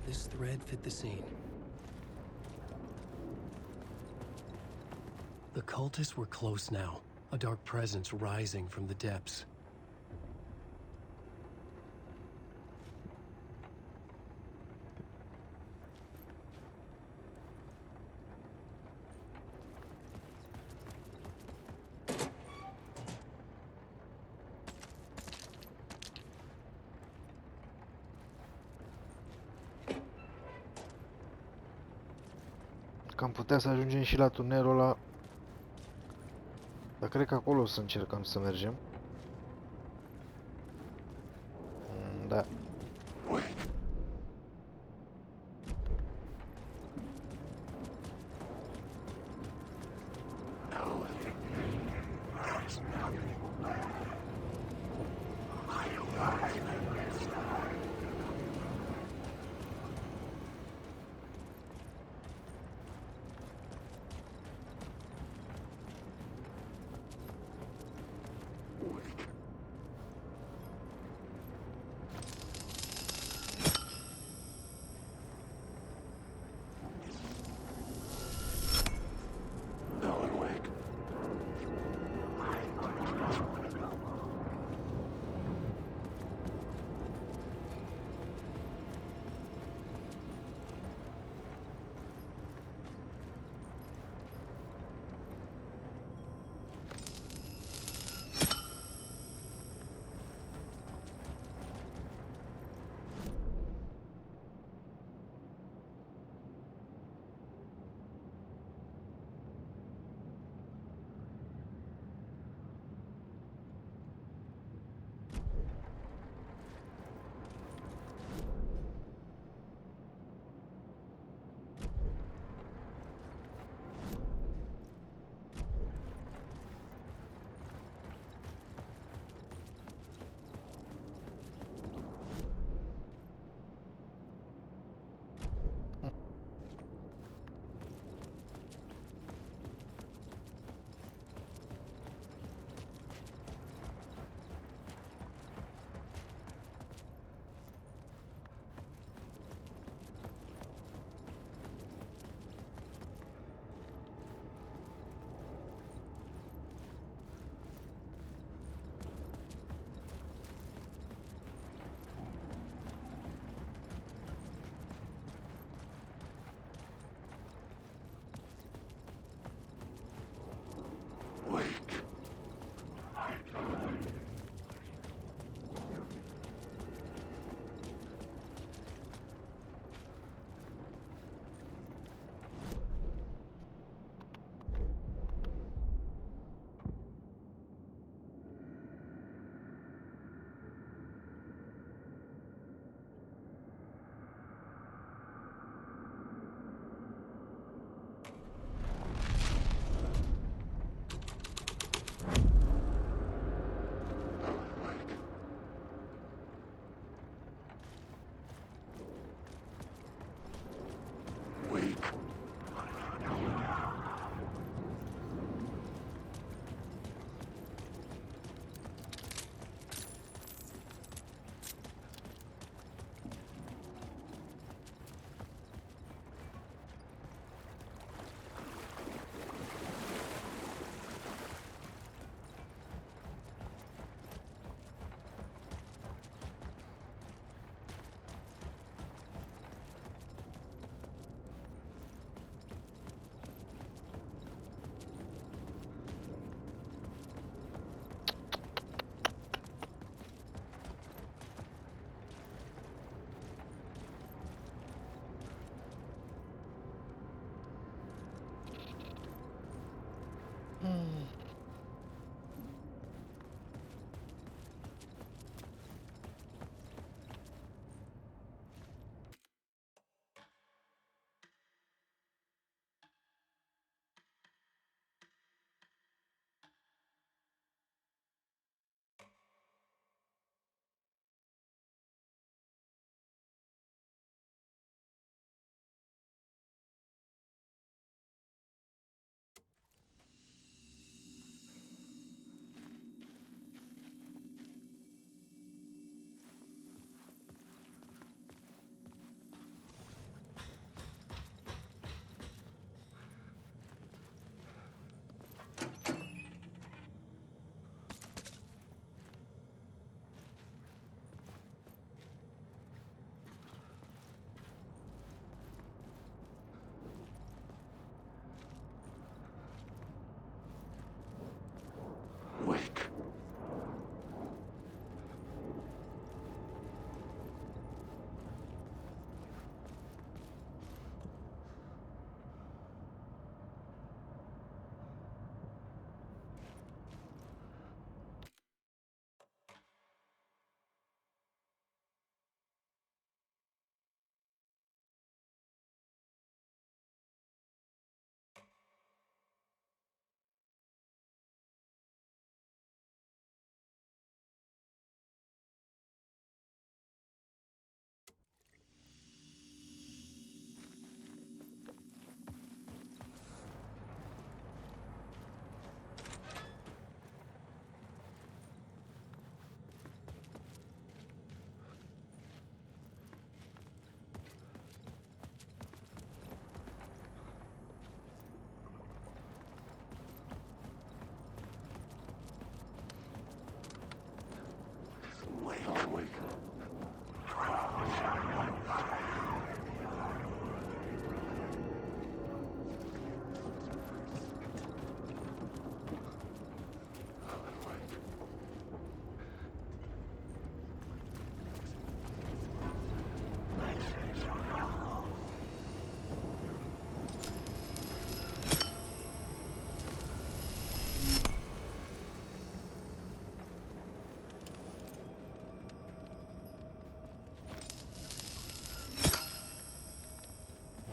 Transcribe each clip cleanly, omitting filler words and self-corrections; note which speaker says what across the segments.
Speaker 1: This thread fit the scene. The cultists were close now, a dark presence rising from the depths.
Speaker 2: Că am putea să ajungem și la tunelul ăla. Dar cred că acolo o să încercăm să mergem. Da.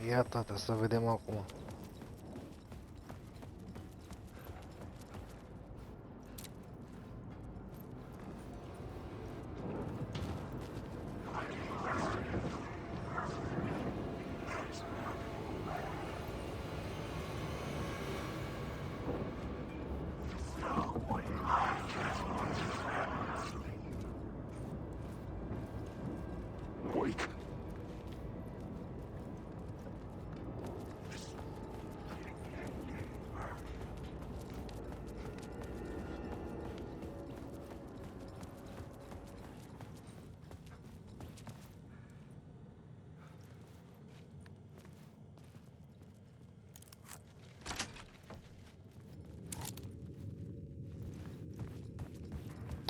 Speaker 2: Ia tata, să vedem acum.
Speaker 3: Wake.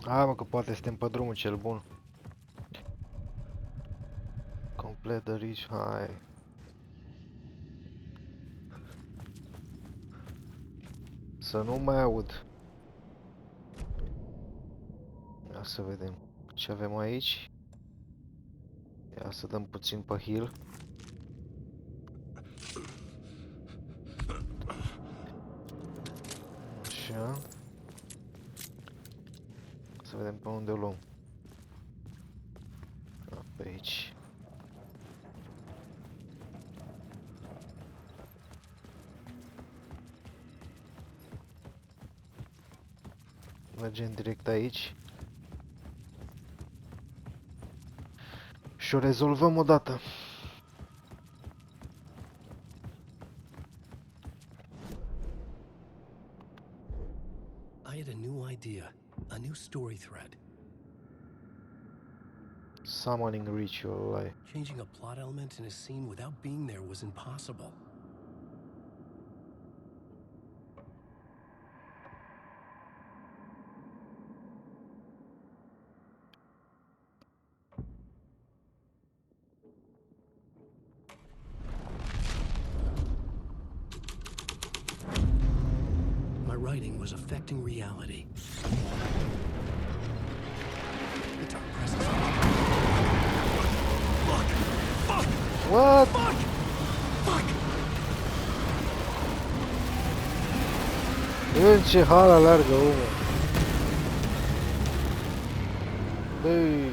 Speaker 2: Hai mă, că poate suntem pe drumul cel bun. Complete the reach, hai. Să nu mai aud. Ia să vedem ce avem aici. Ia să dăm puțin pe heal. Așa. Să vedem pe unde o luăm. Pe aici. Mergem direct aici. Și o rezolvăm odată.
Speaker 1: I had a new idea, a new story thread.
Speaker 2: Summoning ritual, ai.
Speaker 1: Changing a plot element in a scene without being there was impossible. My writing was affecting reality. The dark presence. Fuck! Fuck!
Speaker 2: What?
Speaker 1: Fuck! Fuck!
Speaker 2: În ce hal alergă omul. Băi.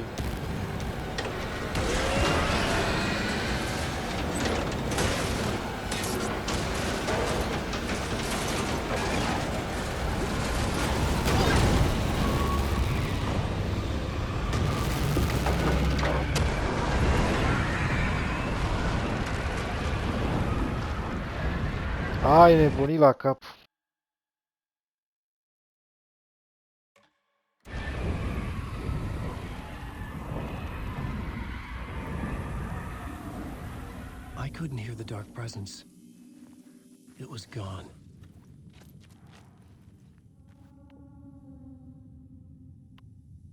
Speaker 2: Ai nebunit la cap.
Speaker 1: I couldn't hear the dark presence. It was gone.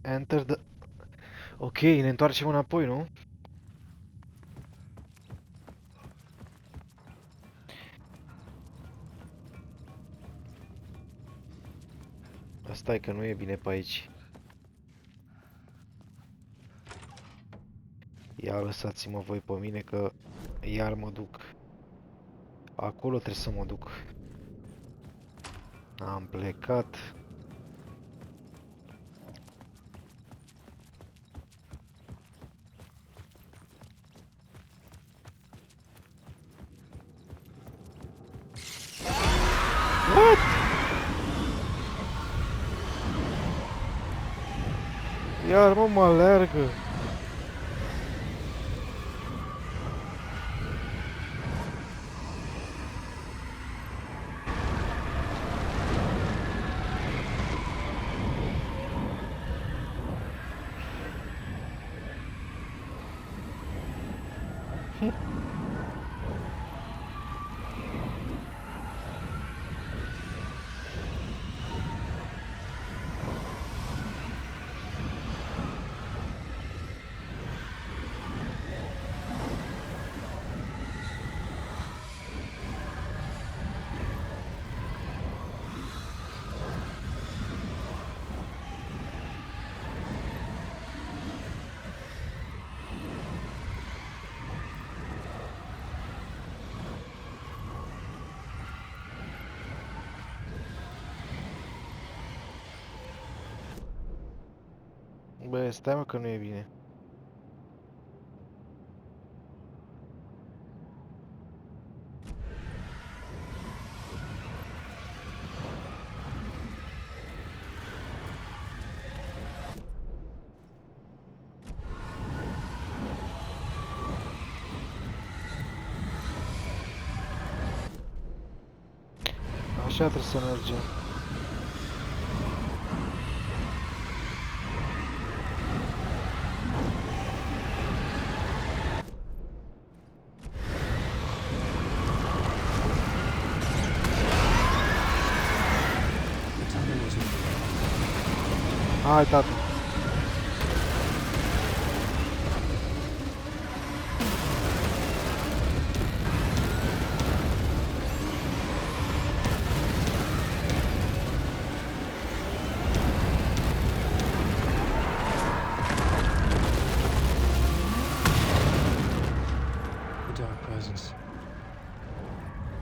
Speaker 2: Enter the... Ok, ne întoarcem înapoi, nu? Asta e că nu e bine pe aici. Ia lăsați-mă voi pe mine că iar mă duc. Acolo trebuie să mă duc. Am plecat. What? Iar mă alergă. Bă, stai mă că nu e bine. Așa trebuie să mergem.
Speaker 1: The tunnel was over.
Speaker 2: Hai, tată.
Speaker 1: The dark presence.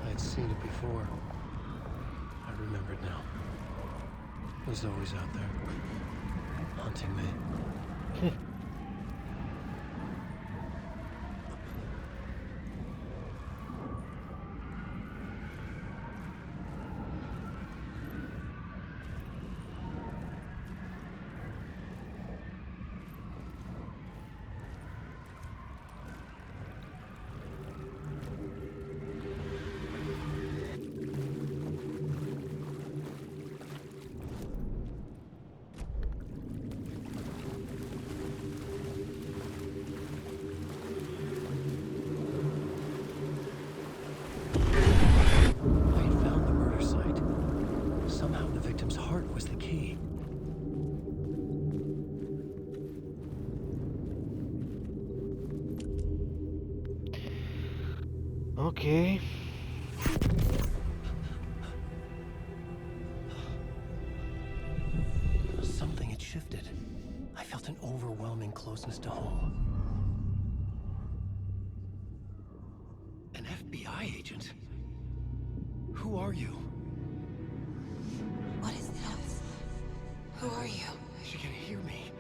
Speaker 1: I had seen it before. I remembered now. It was always out there, haunting me. I had found the murder site. Somehow the victim's heart was the key.
Speaker 2: Ok.
Speaker 1: Something had shifted. I felt an overwhelming closeness to home. An FBI agent? Who are you?
Speaker 4: What is this? Who are you?
Speaker 1: She can hear me.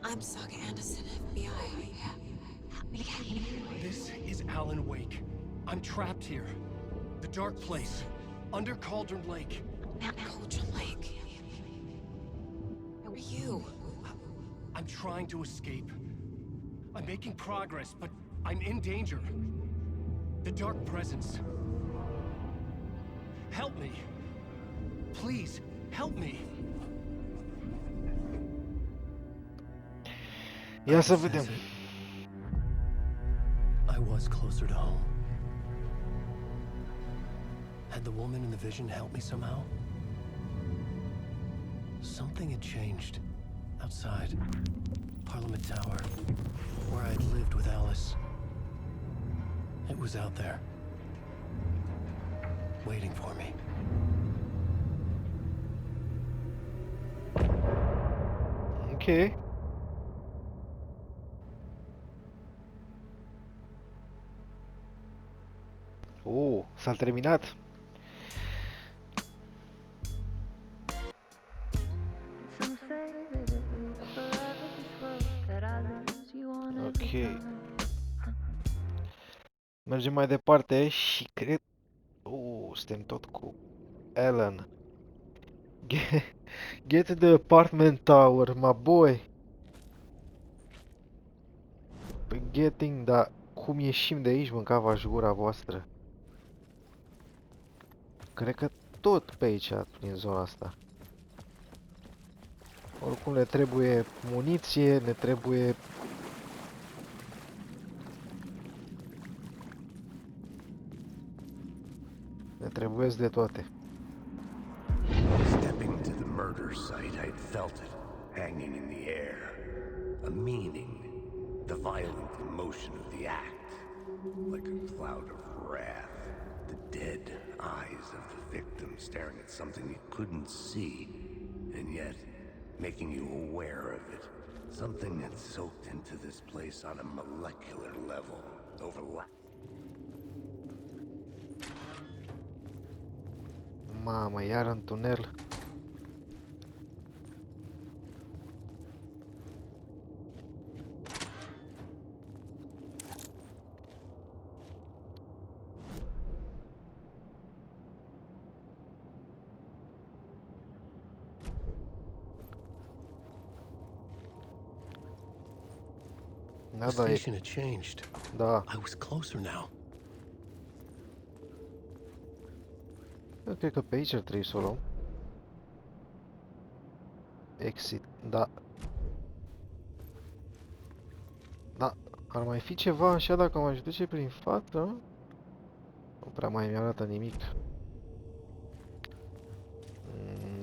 Speaker 4: I'm Saga Anderson, FBI.
Speaker 1: This is Alan Wake. I'm trapped here. The dark place. Under Cauldron Lake.
Speaker 4: Cauldron Lake. Who are you?
Speaker 1: I'm trying to escape. I'm making progress, but I'm in danger. The dark presence. Help me. Please, help me.
Speaker 2: Ia să
Speaker 1: I
Speaker 2: vedem.
Speaker 1: sense it. I was closer to home. Had the woman in the vision helped me somehow? Something had changed. Outside. Parliament Tower. Where I had lived with Alice. It was out there. Waiting for me.
Speaker 2: Ok. Oh, s-a terminat. Ok. Mergem mai departe și cred... suntem tot cu Alan. Get to the apartment tower, my boy. Getting, dar cum ieșim de aici, mâncava-și gura voastră? Cred că tot pe aici, prin zona asta. Oricum ne trebuie muniție, ne trebuie Ne trebuiesc de toate.
Speaker 3: Stepping to the murder site, I'd felt it, hanging in the air. A meaning, the violent emotion of the act, like a cloud of wrath. The dead eyes of the victim staring at something you couldn't see, and yet making you aware of it. Something that soaked into this place on a molecular level,
Speaker 2: Mamă, iar în tunel. Da,
Speaker 1: The
Speaker 2: da, e,
Speaker 1: station had changed.
Speaker 2: da.
Speaker 1: I was closer now.
Speaker 2: Eu cred că pe aici ar trebui să o luăm. Exit, da. Da, ar mai fi ceva așa dacă m-aș duce prin față? Nu prea mai mi-arată nimic.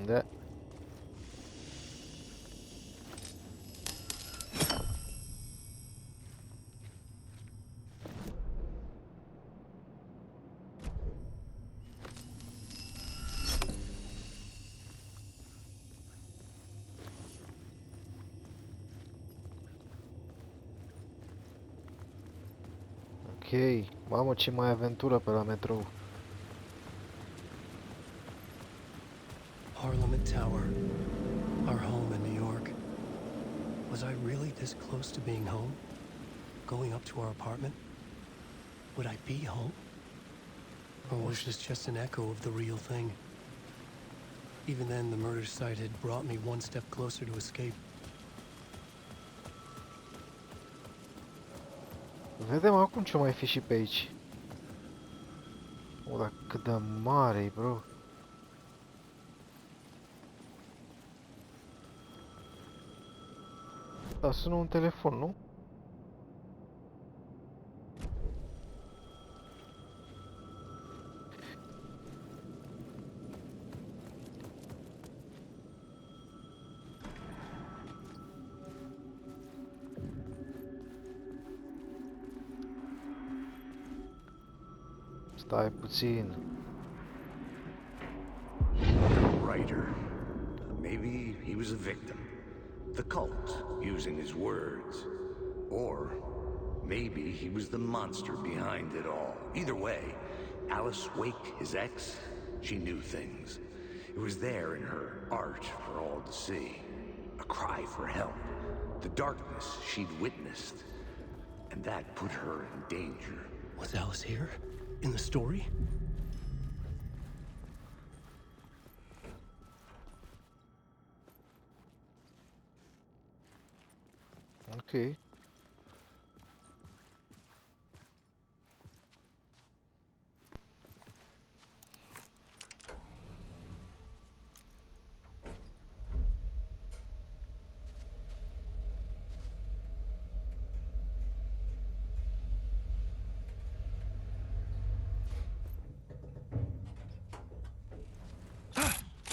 Speaker 2: Da. Ok, mamă ce mai aventură pe la metrou.
Speaker 1: Parliament Tower. Our home in New York. Was I really this close to being home? Going up to our apartment? Would I be home? Or was this just an echo of the real thing? Even then, the murder site had brought me one step closer to escape.
Speaker 2: Vedem acum ce mai fi și pe aici. O, dar cât de mare e, bro. Da, sună un telefon, nu? Stai puțin.
Speaker 3: The writer. Maybe he was a victim. The cult, using his words. Or maybe he was the monster behind it all. Either way, Alice Wake, his ex, she knew things. It was there in her art for all to see. A cry for help. The darkness she'd witnessed. And that put her in danger.
Speaker 1: Was Alice here? In the story?
Speaker 2: Ok.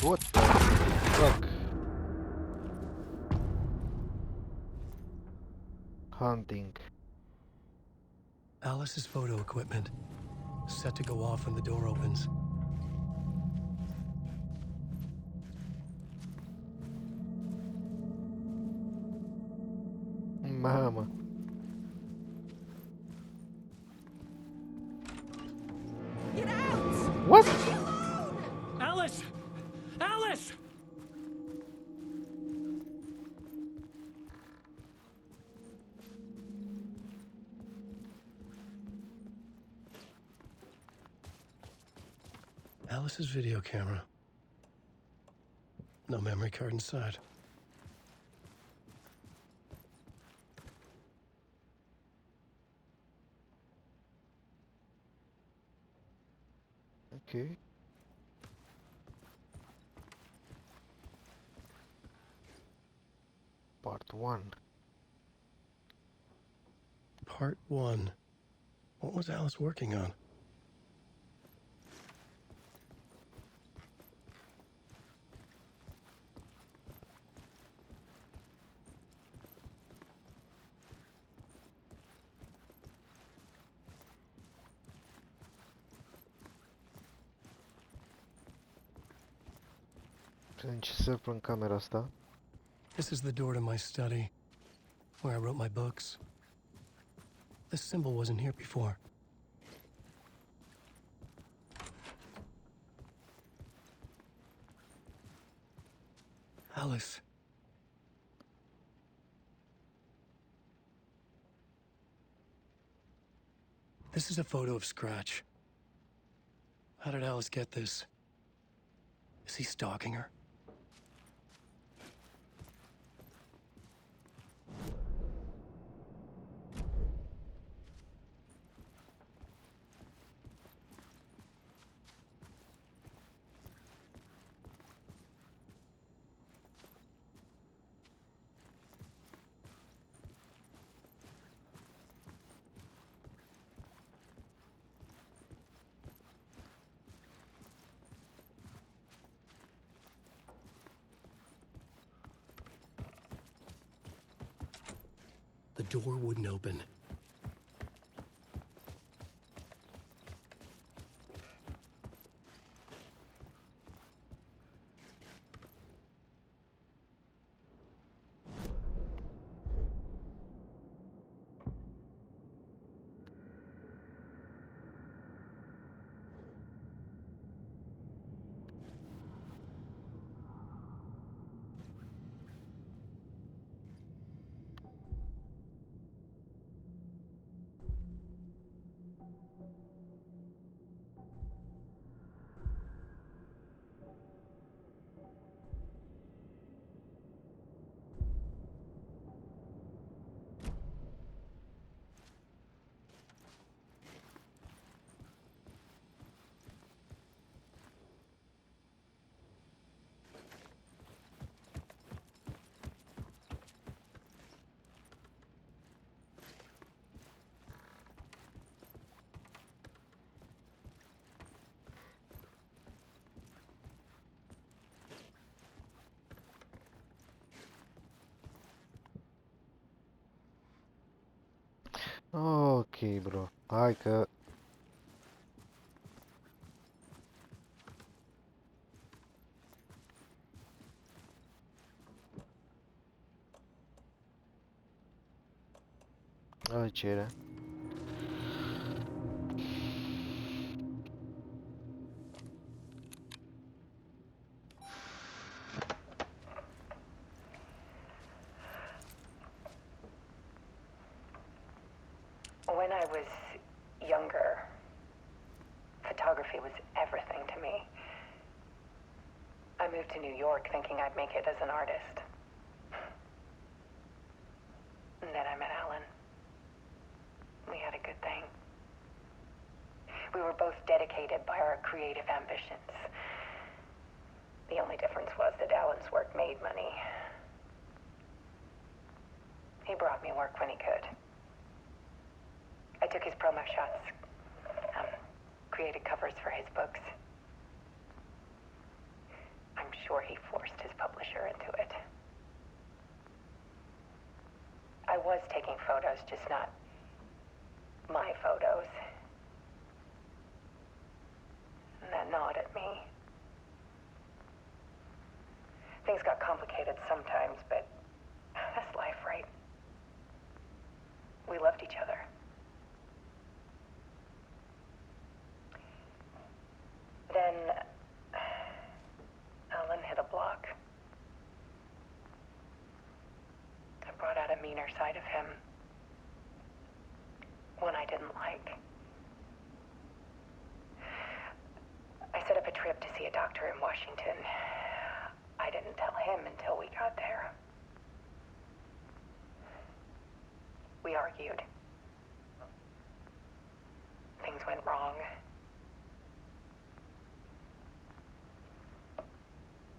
Speaker 2: What the fuck? Hunting.
Speaker 1: Alice's photo equipment. Set to go off when the door opens.
Speaker 2: Mamă.
Speaker 4: Get out!
Speaker 2: What?
Speaker 1: Alice! Alice! Alice's video camera. No memory card inside.
Speaker 2: Ok. Part 1.
Speaker 1: Part 1. What was Alice working on?
Speaker 2: Să încerc în camera asta.
Speaker 1: This is the door to my study, where I wrote my books. This symbol wasn't here before. Alice. This is a photo of Scratch. How did Alice get this? Is he stalking her? The door wouldn't open.
Speaker 2: Ok, bro. Hai că... Aici era.
Speaker 5: When I was younger, photography was everything to me. I moved to New York thinking I'd make it as an artist. And then I met Alan. We had a good thing. We were both dedicated by our creative ambitions. The only difference was that Alan's work made money. He brought me work when he could. I took his promo shots, created covers for his books. I'm sure he forced his publisher into it. I was taking photos, just not my photos. And that gnawed at me. Things got complicated sometimes, but that's life, right? We loved each other. Then Alan hit a block. I brought out a meaner side of him. One I didn't like. I set up a trip to see a doctor in Washington. I didn't tell him until we got there. We argued. Things went wrong.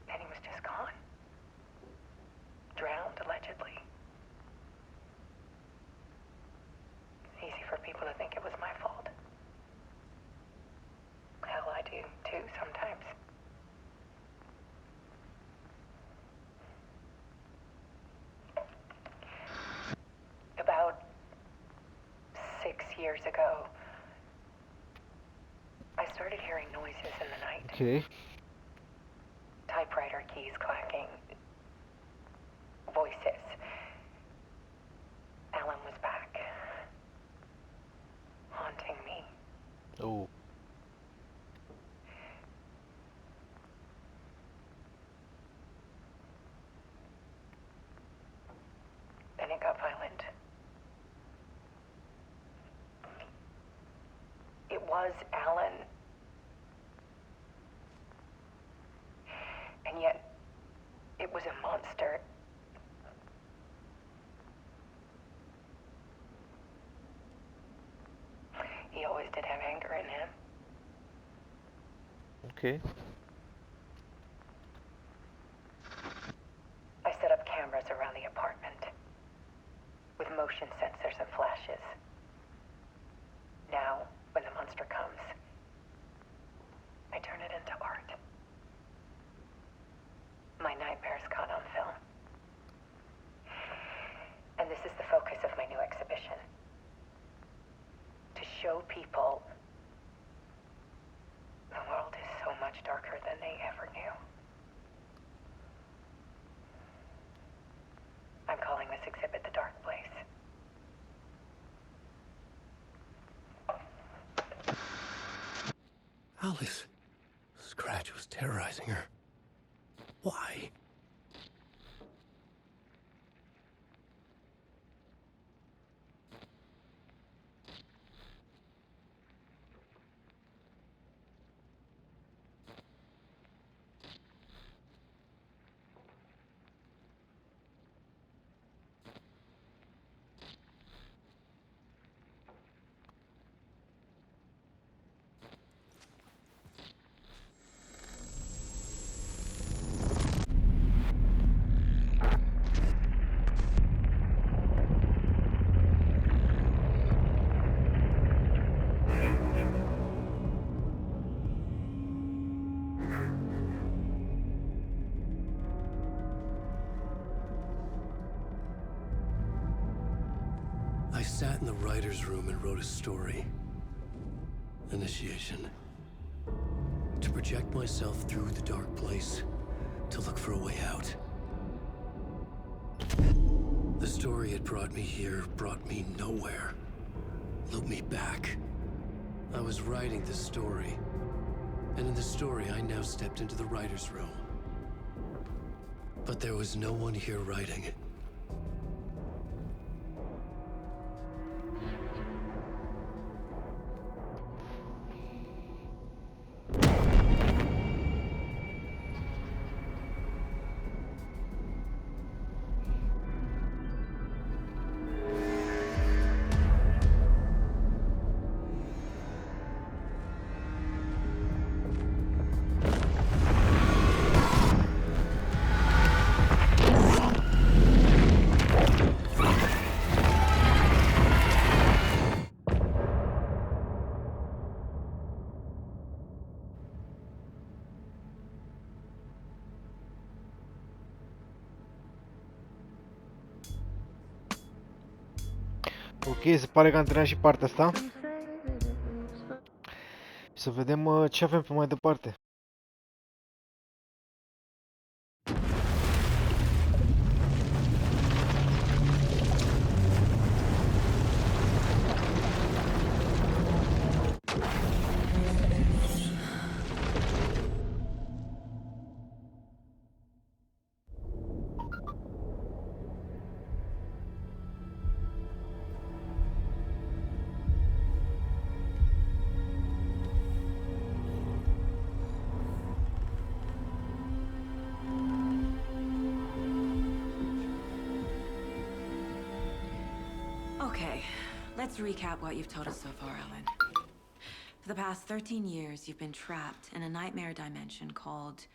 Speaker 5: And he was just gone. Drowned, allegedly. It's easy for people to think it was my fault. Hell, I do, too, sometimes. About 6 years ago, I started hearing noises in the night.
Speaker 2: Ok.
Speaker 5: Typewriter keys clacking. Voices. Alan was back. Haunting me.
Speaker 2: Oh.
Speaker 5: Then it got violent. It was Alan. And yet, it was a monster. He always did have anger in him.
Speaker 2: Okay.
Speaker 5: I set up cameras around the apartment with motion sensors and flashes. Now, when the monster comes, I turn it into art. My nightmares caught on film. And this is the focus of my new exhibition. To show people the world is so much darker than they ever knew. I'm calling this exhibit The Dark Place.
Speaker 1: Alice. Scratch was terrorizing her. Why? I sat in the writer's room and wrote a story. Initiation. To project myself through the dark place, to look for a way out. The story had brought me here, brought me nowhere. Looped me back. I was writing the story. And in the story, I now stepped into the writer's room. But there was no one here writing.
Speaker 2: Ok, se pare că am terminat și partea asta. Să vedem ce avem pe mai departe.
Speaker 4: Okay, let's recap what you've told us so far, Ellen. For the past 13 years, you've been trapped in a nightmare dimension called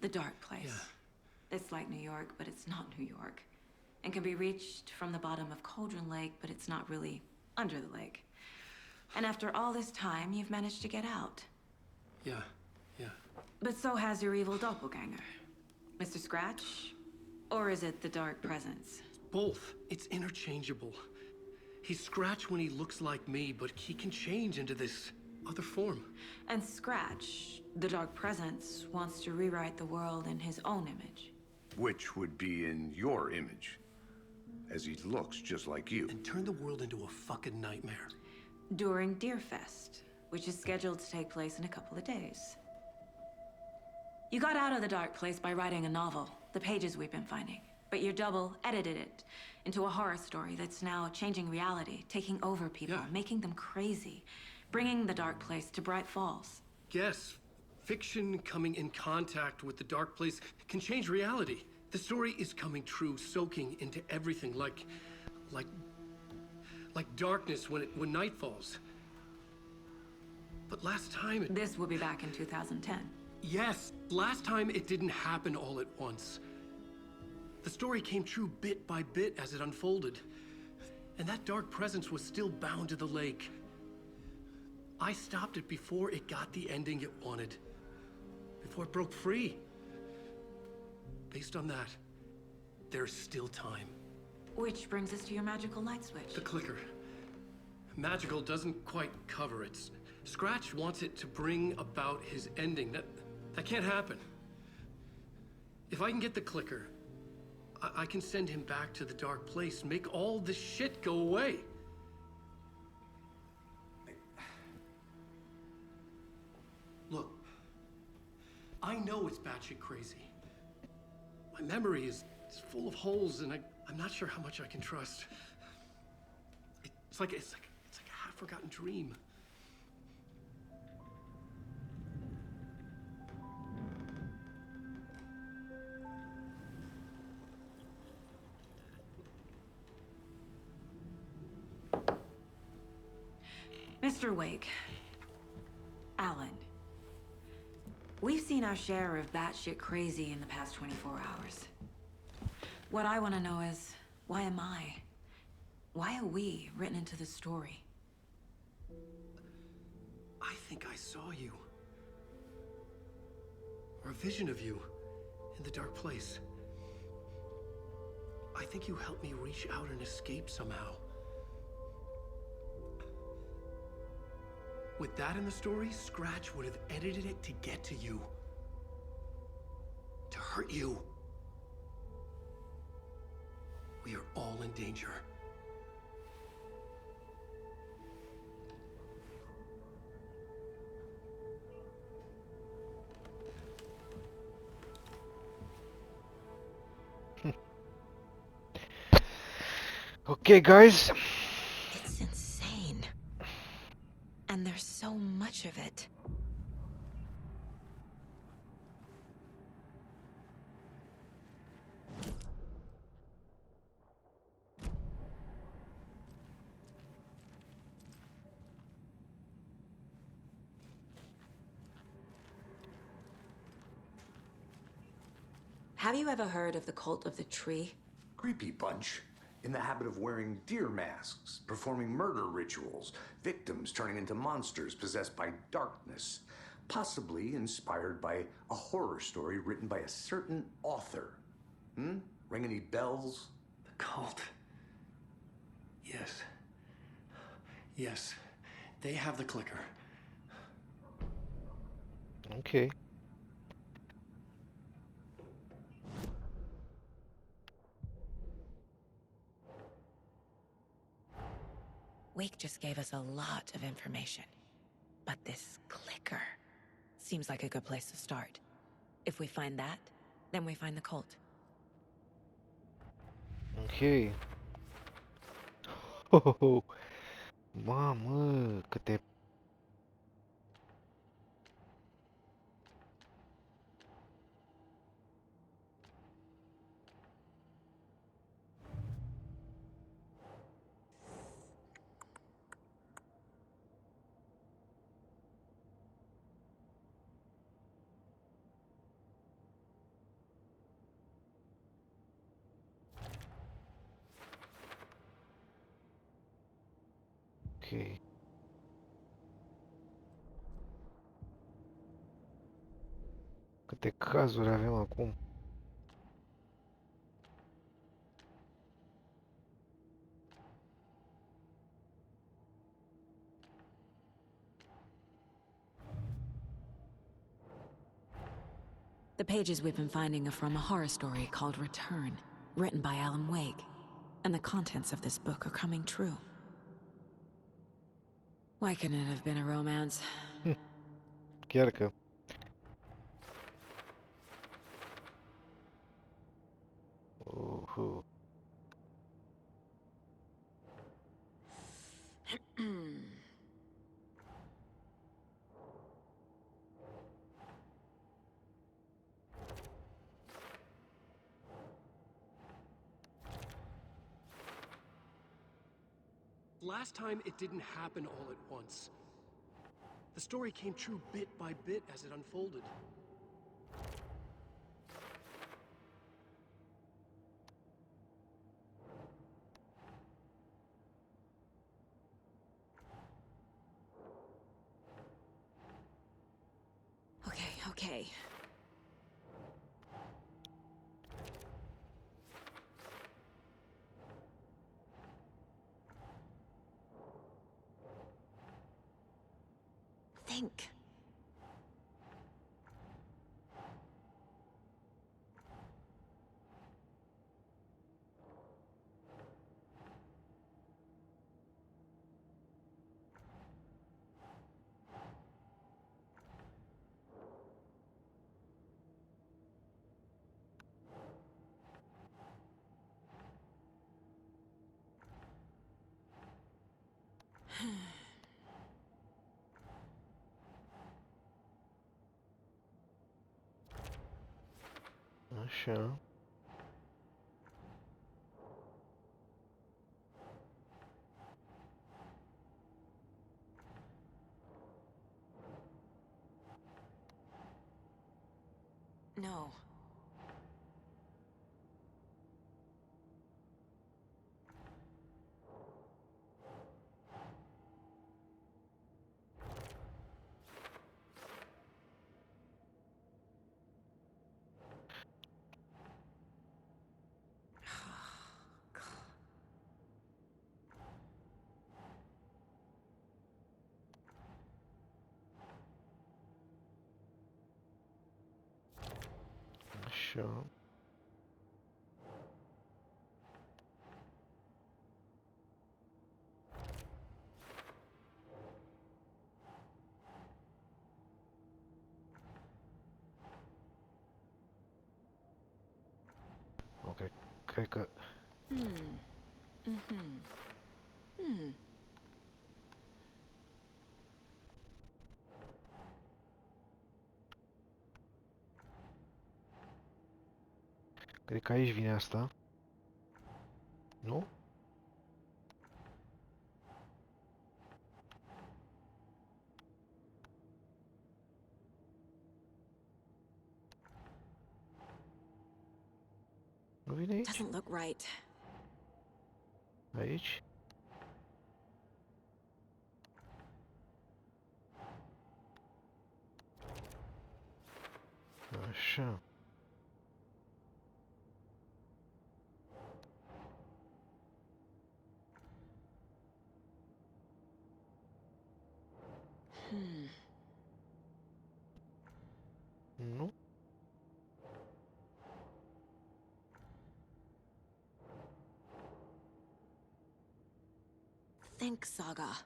Speaker 4: the Dark Place.
Speaker 1: Yeah.
Speaker 4: It's like New York, but it's not New York. And can be reached from the bottom of Cauldron Lake, but it's not really under the lake. And after all this time, you've managed to get out.
Speaker 1: Yeah.
Speaker 4: But so has your evil doppelganger. Mr. Scratch? Or is it the Dark Presence?
Speaker 1: Both. It's interchangeable. He's Scratch when he looks like me, but he can change into this other form.
Speaker 4: And Scratch, the Dark Presence, wants to rewrite the world in his own image.
Speaker 3: Which would be in your image, as he looks just like you.
Speaker 1: And turn the world into a fucking nightmare.
Speaker 4: During Deerfest, which is scheduled to take place in a couple of days. You got out of the dark place by writing a novel, the pages we've been finding. But your double edited it into a horror story that's now changing reality, taking over people,
Speaker 1: Yeah.
Speaker 4: making them crazy, bringing the dark place to Bright Falls.
Speaker 1: Yes, fiction coming in contact with the dark place can change reality. The story is coming true, soaking into everything like darkness when night falls. But last time
Speaker 4: This will be back in 2010.
Speaker 1: Yes, last time it didn't happen all at once. The story came true bit by bit as it unfolded. And that dark presence was still bound to the lake. I stopped it before it got the ending it wanted. Before it broke free. Based on that, there's still time.
Speaker 4: Which brings us to your magical light switch.
Speaker 1: The clicker. Magical doesn't quite cover it. Scratch wants it to bring about his ending. That can't happen. If I can get the clicker, I can send him back to the dark place, make all this shit go away. Look, I know it's batshit crazy. My memory is full of holes, and I'm not sure how much I can trust. It's like a half-forgotten dream.
Speaker 4: Mr. Wake. Alan. We've seen our share of batshit crazy in the past 24 hours. What I want to know is, why am I? Why are we written into the story?
Speaker 1: I think I saw you. Or a vision of you in the dark place. I think you helped me reach out and escape somehow. With that in the story, Scratch would have edited it to get to you. To hurt you. We are all in danger.
Speaker 2: Okay, guys.
Speaker 4: It's insane. And there's so much of it. Have you ever heard of the Cult of the Tree?
Speaker 3: Creepy bunch. In the habit of wearing deer masks, performing murder rituals, victims turning into monsters possessed by darkness, possibly inspired by a horror story written by a certain author. Ring any bells?
Speaker 1: The cult. Yes. Yes. They have the clicker.
Speaker 2: Okay.
Speaker 4: Wake just gave us a lot of information. But this clicker seems like a good place to start. If we find that, then we find the cult.
Speaker 2: Ok. Oh, mamă, câte... Ok. Câte cazuri avem acum?
Speaker 4: The pages we've been finding are from a horror story called Return, written by Alan Wake. And the contents of this book are coming true. Why couldn't it have been a romance?
Speaker 2: Chiar că. Uhu.
Speaker 1: Last time, it didn't happen all at once. The story came true bit by bit as it unfolded.
Speaker 4: Okay. Think.
Speaker 2: Așa.
Speaker 4: No.
Speaker 2: Așa. Ok, cred că... Cred că aici vine asta. Nu? Nu vine aici?
Speaker 4: Doesn't look right.
Speaker 2: Aici? Așa. Nu?
Speaker 4: Think, Saga.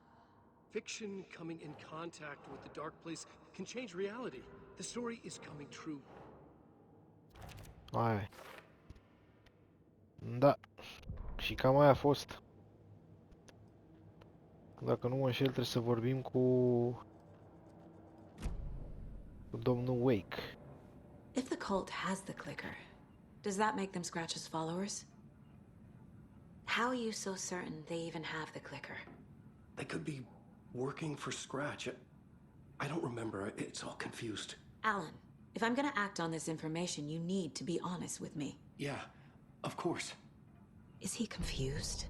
Speaker 1: Fiction coming in contact with the dark place can change reality. The story is coming true.
Speaker 2: Aia. Da. Și cam aia a fost. Dacă nu mă înșel, trebuie să vorbim cu domnul Wake.
Speaker 4: If the cult has the clicker, does that make them Scratch's followers? How are you so certain they even have the clicker?
Speaker 1: They could be working for Scratch. I don't remember. It's all confused.
Speaker 4: Alan, if I'm gonna act on this information, you need to be honest with me.
Speaker 1: Yeah, of course.
Speaker 4: Is he confused?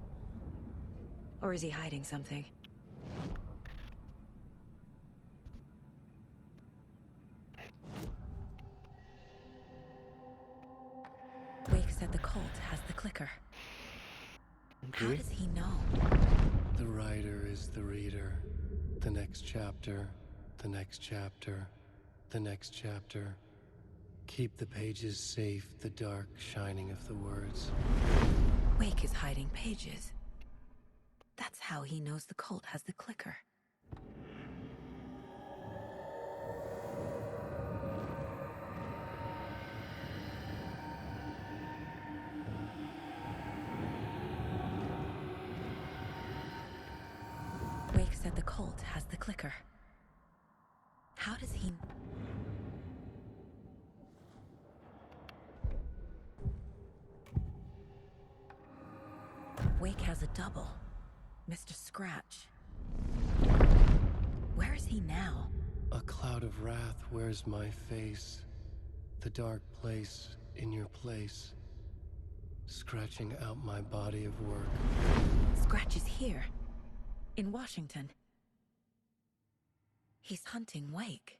Speaker 4: Or is he hiding something? Wake said the cult has the clicker. How
Speaker 2: Ok.
Speaker 4: does he know?
Speaker 1: The writer is the reader. The next chapter, the next chapter, the next chapter. Keep the pages safe, the dark shining of the words.
Speaker 4: Wake is hiding pages. That's how he knows the cult has the clicker. Wake said the cult has the clicker. How does he... Wake has a double. Mr. Scratch. Where is he now?
Speaker 1: A cloud of wrath wears my face. The dark place in your place. Scratching out my body of work.
Speaker 4: Scratch is here. In Washington. He's hunting Wake.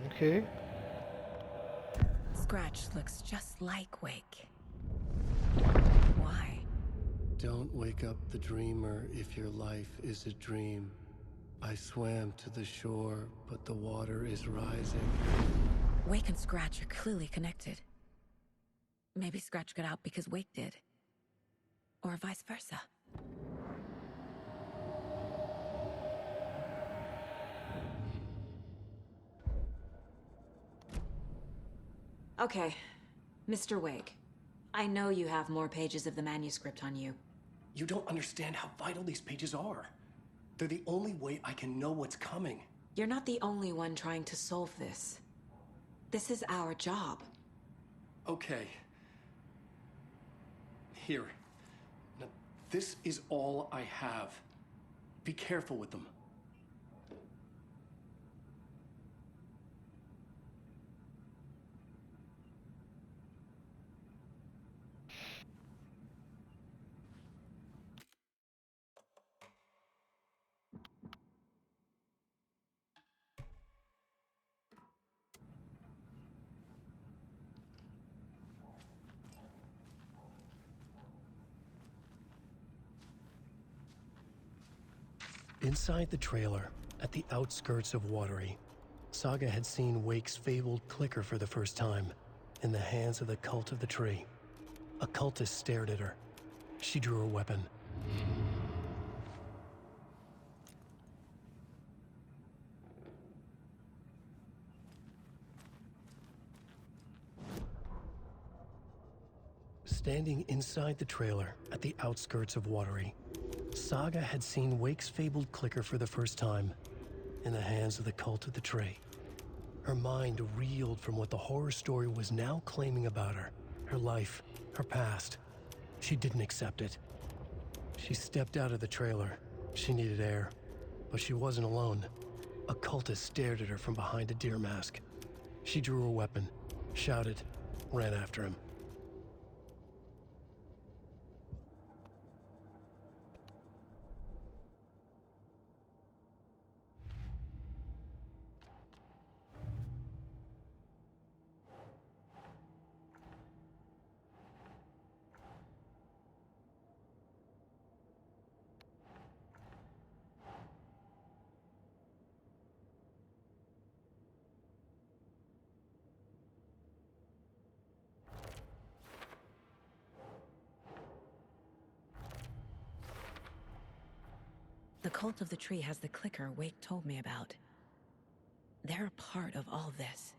Speaker 2: Okay.
Speaker 4: Scratch looks just like Wake. Why?
Speaker 1: Don't wake up the dreamer if your life is a dream. I swam to the shore, but the water is rising.
Speaker 4: Wake and Scratch are clearly connected. Maybe Scratch got out because Wake did. Or vice versa. Okay, Mr. Wake. I know you have more pages of the manuscript on you.
Speaker 1: You don't understand how vital these pages are. They're the only way I can know what's coming.
Speaker 4: You're not the only one trying to solve this. This is our job.
Speaker 1: Okay. Here. Now, this is all I have. Be careful with them. Inside the trailer, at the outskirts of Watery, Saga had seen Wake's fabled clicker for the first time, in the hands of the Cult of the Tree. A cultist stared at her. She drew her weapon. Standing inside the trailer, at the outskirts of Watery, Saga had seen Wake's fabled clicker for the first time, in the hands of the Cult of the Tree. Her mind reeled from what the horror story was now claiming about her, her life, her past. She didn't accept it. She stepped out of the trailer. She needed air, but she wasn't alone. A cultist stared at her from behind a deer mask. She drew her weapon, shouted, ran after him.
Speaker 4: The Cult of the Tree has the clicker Wake told me about. They're a part of all this.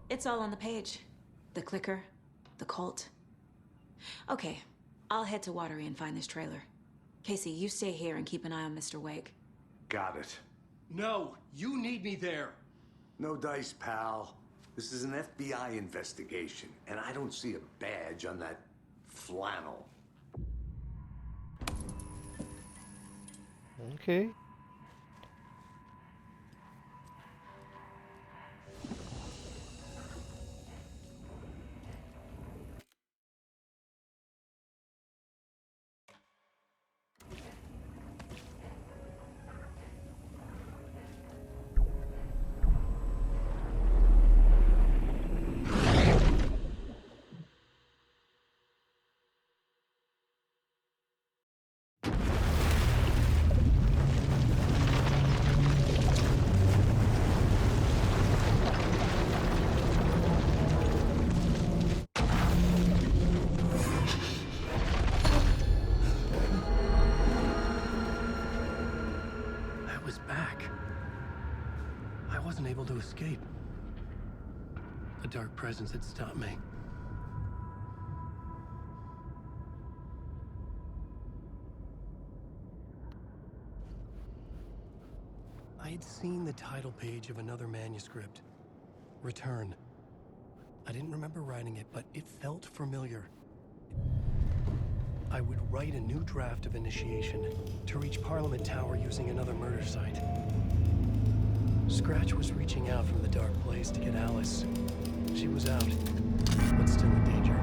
Speaker 4: It's all on the page. The clicker, the cult. Okay, I'll head to Watery and find this trailer. Casey, you stay here and keep an eye on Mr. Wake.
Speaker 3: Got it.
Speaker 1: No, you need me there.
Speaker 3: No dice, pal. This is an FBI investigation, and I don't see a badge on that flannel.
Speaker 2: Okay.
Speaker 1: wasn't able to escape. A dark presence had stopped me. I had seen the title page of another manuscript, Return. I didn't remember writing it, but it felt familiar. I would write a new draft of initiation to reach Parliament Tower using another murder site. Scratch was reaching out from the dark place to get Alice. She was out, but still in danger.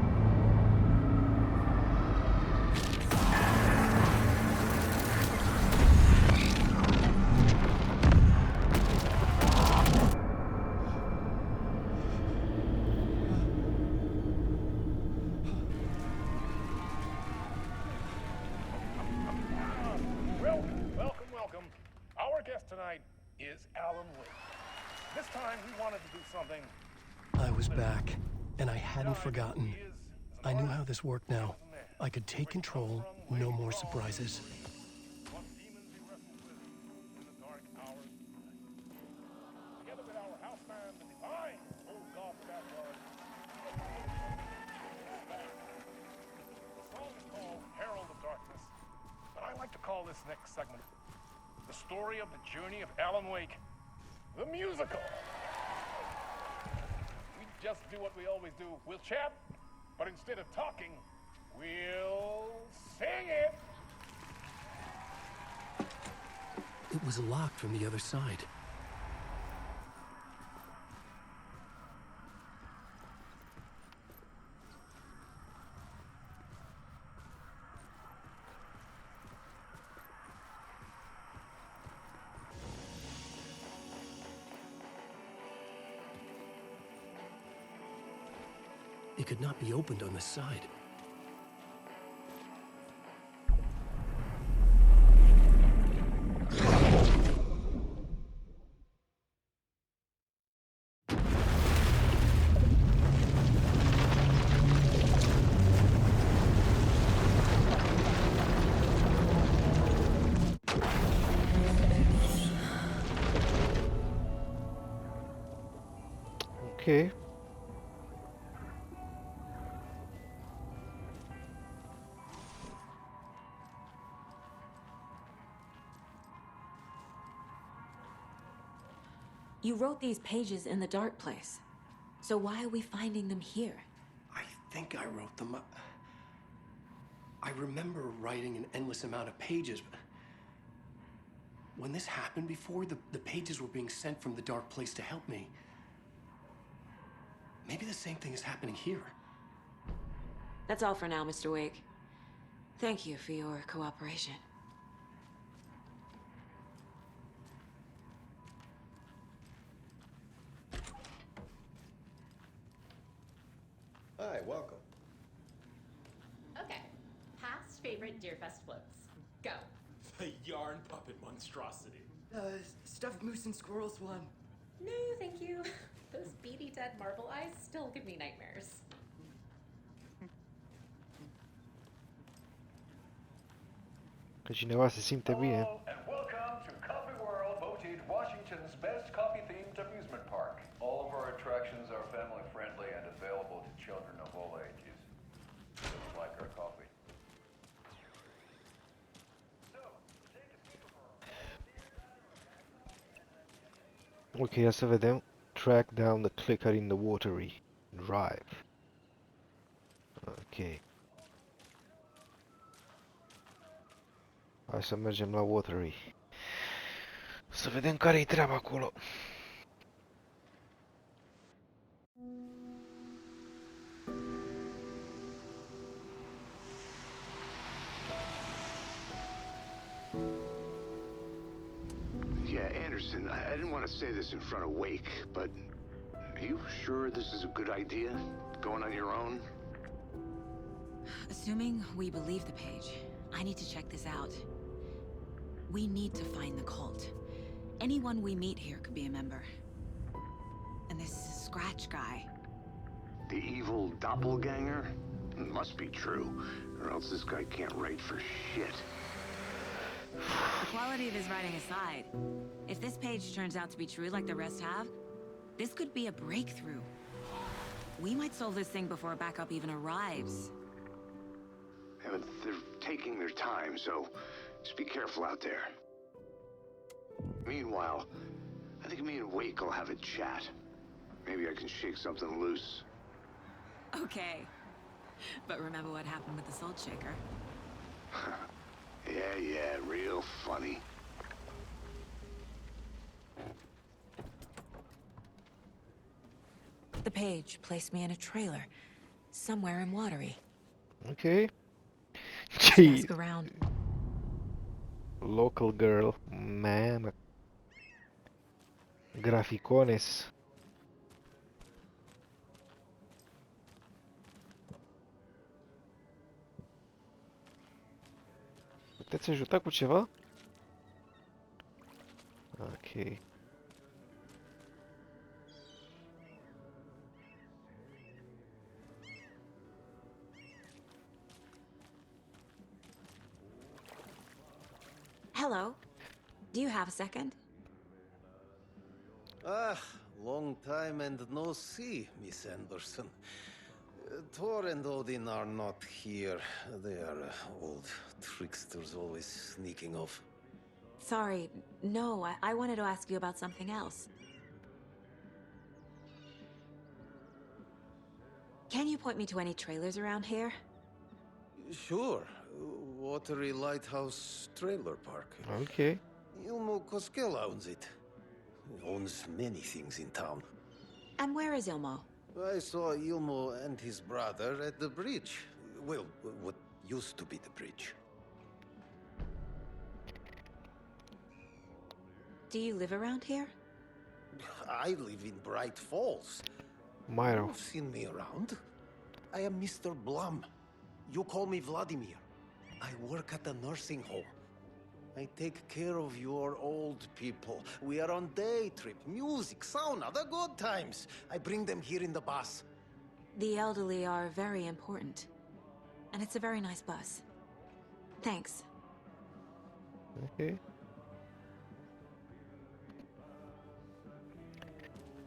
Speaker 6: Welcome. Our guest tonight is Alan Wake. This time we wanted to do something.
Speaker 1: I was back, and I hadn't forgotten. I knew how this worked now. I could take control, no more surprises.
Speaker 6: What demons he wrestled with in the dark hours of the night. Together with our house band, the divine old god that was. The song is called Herald of Darkness, but I like to call this next segment the story of the journey of Alan Wake, the musical. We just do what we always do. We'll chat, but instead of talking, we'll sing it.
Speaker 1: It was locked from the other side. It could not be opened on the side.
Speaker 2: Okay.
Speaker 4: You wrote these pages in the dark place. So why are we finding them here?
Speaker 1: I think I wrote them. I remember writing an endless amount of pages, but when this happened before, the pages were being sent from the dark place to help me. Maybe the same thing is happening here.
Speaker 4: That's all for now, Mr. Wake. Thank you for your cooperation.
Speaker 7: Hi, welcome.
Speaker 8: Okay. Past favorite Deerfest floats. Go.
Speaker 9: The yarn puppet monstrosity.
Speaker 10: Stuffed moose and squirrels one.
Speaker 8: No, thank you. Those beady dead marble eyes still give me nightmares.
Speaker 2: Că cineva se simte bine.
Speaker 11: Hello and welcome to Coffee World, voted Washington's best coffee-themed amusement park. All of our attractions are family-friendly and available to children of all ages. Just like our coffee. So, take a peek over.
Speaker 2: Ok, ia să vedem. Track down the clicker in the watery drive. Ok. Hai să mergem la watery. Să vedem care-i treaba acolo.
Speaker 3: Yeah, Anderson, I didn't want to say this in front of Wake, but are you sure this is a good idea? Going on your own?
Speaker 4: Assuming we believe the page, I need to check this out. We need to find the cult. Anyone we meet here could be a member. And this Scratch guy.
Speaker 3: The evil doppelganger? Must be true, or else this guy can't write for shit.
Speaker 4: The quality of his writing aside, if this page turns out to be true like the rest have, this could be a breakthrough. We might solve this thing before backup even arrives.
Speaker 3: Yeah, but they're taking their time, so just be careful out there. Meanwhile, I think me and Wake will have a chat. Maybe I can shake something loose.
Speaker 4: Okay. But remember what happened with the Salt Shaker?
Speaker 3: Yeah, real funny.
Speaker 4: The page placed me in a trailer, somewhere in Watery.
Speaker 2: Ok.
Speaker 4: Just
Speaker 2: Jeez.
Speaker 4: ask around.
Speaker 2: Local girl. Man. Graficones. Puteți ajuta cu ceva? Ok.
Speaker 4: Hello. Do you have a second?
Speaker 7: Ah, long time and no see, Miss Anderson. Thor and Odin are not here. They are old tricksters always sneaking off.
Speaker 4: Sorry, no, I wanted to ask you about something else. Can you point me to any trailers around here?
Speaker 7: Sure. Watery Lighthouse Trailer Park.
Speaker 2: Ok.
Speaker 7: Ilmo Koskela owns it. He owns many things in town.
Speaker 4: And where is Ilmo?
Speaker 7: I saw Ilmo and his brother at the bridge. Well, what used to be the bridge.
Speaker 4: Do you live around here?
Speaker 7: I live in Bright Falls.
Speaker 2: Myro.
Speaker 7: You've seen me around. I am Mr. Blum. You call me Vladimir. I work at a nursing home. I take care of your old people. We are on day trip, music, sauna, the good times. I bring them here in the bus.
Speaker 4: The elderly are very important. And it's a very nice bus. Thanks.
Speaker 2: Ok.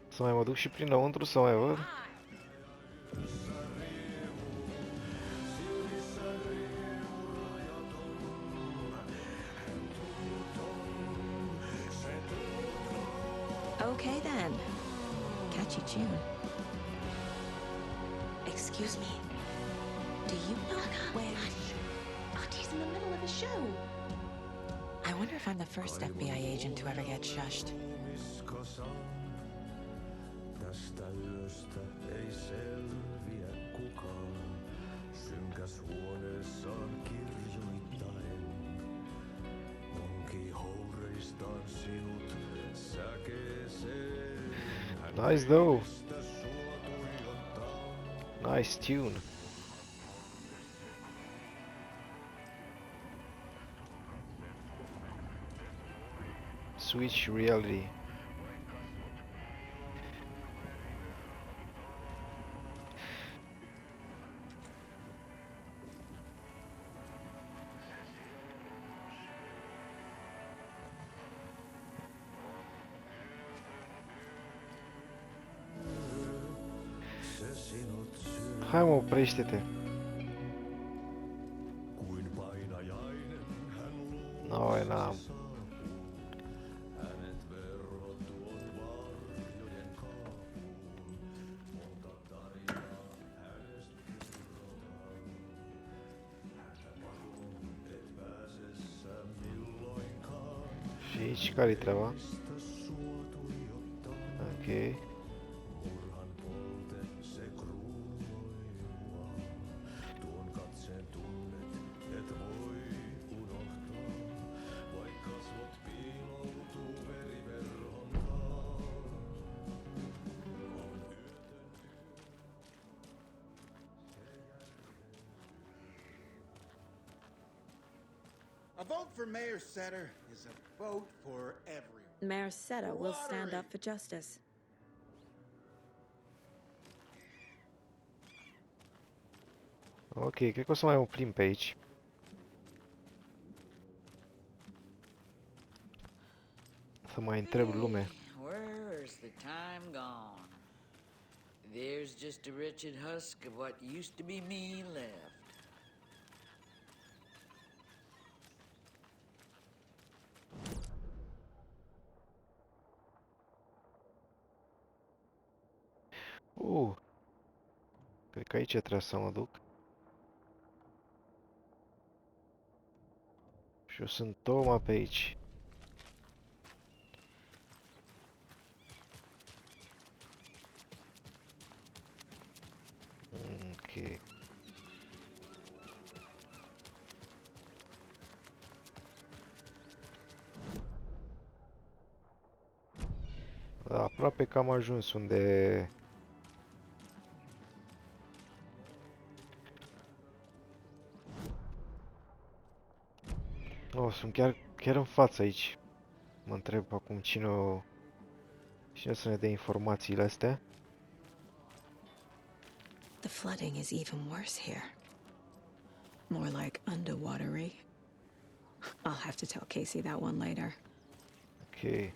Speaker 2: Să mai mă duc și prinăuntru să mai văd.
Speaker 4: Okay then. Catchy tune. Excuse me. Do you know when...
Speaker 8: Auntie in the middle of a show.
Speaker 4: I wonder if I'm the first FBI agent to ever get shushed.
Speaker 12: Tästä yöstä ei selviä kukaan, synkäs huoneessaan kirjoittaen. Onki houreistaan sinut säkeeseen.
Speaker 2: Nice though. Nice tune. Switch reality. Hai mă, oprește-te. No, n-am. Și aici care-i treaba? Ok.
Speaker 13: A vote for Mayor Setter is a vote for everyone.
Speaker 4: Mayor Seta will stand up for justice.
Speaker 2: Ok, cred că o să mai oprim pe aici. Să mai întreb lume.
Speaker 14: Where's the time gone? There's just a wretched husk of what used to be me left.
Speaker 2: Cred că aici trebuie să mă duc. Și eu sunt tocmai pe aici. Ok. Da, aproape că am ajuns unde... Oh, sunt chiar în față aici. Mă întreb acum cine o să ne dea informațiile astea.
Speaker 15: The flooding is even worse here. More like underwatery. I'll have to tell Casey that one later.
Speaker 2: Ok.